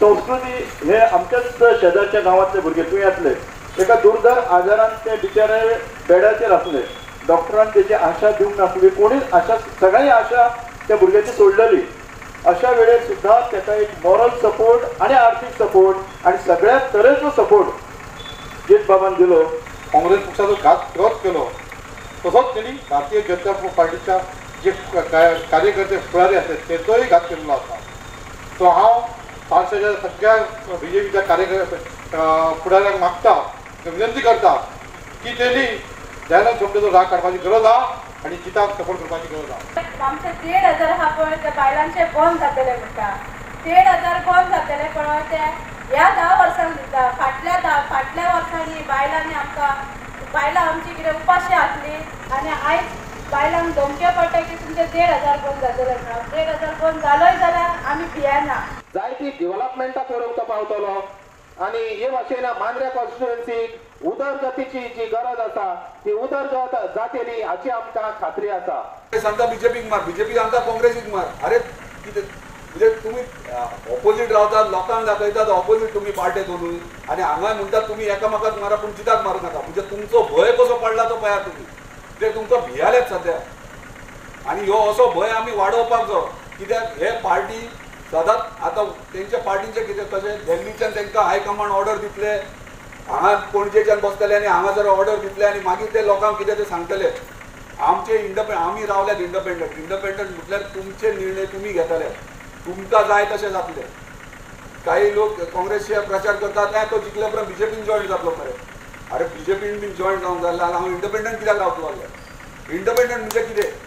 संस्कृती हे आमच्याच शेजारच्या गावातले भुरगे तूं येतले एका दुर्धर आजारान ते बिचारे बेडाचेर आसले डॉक्टरान त्याची आशा दिवंक नासली कोणीच आशा सगळी आशा त्या भुरग्याची सोडलेली अशा वेळेस सुद्धा त्याचा एक मॉरल सपोर्ट आणि आर्थिक सपोर्ट आणि सगळ्या तरेचो सपोर्ट जित बाबान दिलो काँग्रेस पक्षाचो घात केलो तसोच त्यांनी भारतीय जनता पार्टीच्या जे कार्यकर्ते फुडारी असतात तेचोय घात केलेलो आसा सो हांव भारताच्या सगळ्या बीजेपीच्या कार्यकर्ते फुडाऱ्यांक मागता विनंती करता की त्यांनी दयानंद सोपटेचो राग काडपाची गरज आहा आणि जिताक सपोर्ट करपाची गरज आहा. आमचे 1,500 हा पळय ते बायलांचे बंद जातले म्हणटा 1,500 बंद जातले पळय ते ह्या 10 वर्सांक दिता फाटल्या वर्सांनी बायलांनी आमकां बायलां आमची कितें उपाशी आसली आनी आयज बायलांक धमक्यो पडटा की तुमचे 1,500 बंद जातले म्हणून 1,500 बंद जालोय जाल्यार आमी भियेना. जायती डेव्हलपमेंटा करूंक पावतलो आणि हे भाशेन मांद्रे कॉन्स्टिट्युएन्सीक उदरगतीची जी गरज आसा ती उदरगत जातली हाची आमकां खात्री आसा. सांगता बीजेपीक मार बीजेपी सांगता काँग्रेसीक मार अरे कितें म्हणजे तुम्ही ऑपोजीट रावतात लोकांक दाखयतात ऑपोजीट तुम्ही पार्टे दोनूय आणि हांगा म्हणटात तुम्ही एकामेकाक मारा पूण जिताक मारूं नाका म्हणजे तुमचो भंय कसो पडला तो पळयात तुम्ही ते तुमकां भियालेत सध्या आणि ह्यो असो भंय आमी वाडोवपाक जाय कित्याक हे पार्टी सदांच आतां तेंच्या पार्टीचें कितें कशें दिल्लीच्यान तांकां हायकमांड ऑर्डर दितले हांगा पणजेच्यान बसतले आनी हांगासर ऑर्डर दितले आनी मागीर ते लोकांक कितें ते सांगतले आमचे आमी रावल्यात इंडिपेंडंट म्हटल्यार तुमचे निर्णय तुमी घेतले तुमकां जाय तशें जातले. काही लोक काँग्रेसचे प्रचार करतात तो जिखले उपरांत बीजेपीन जॉईन जातलो मरे अरे बीजेपीन बीन जॉईन जावंक जाय जाल्यार हांव इंडिपेंडंट कित्याक रावतलो इंडिपेंडंट म्हणजे कितें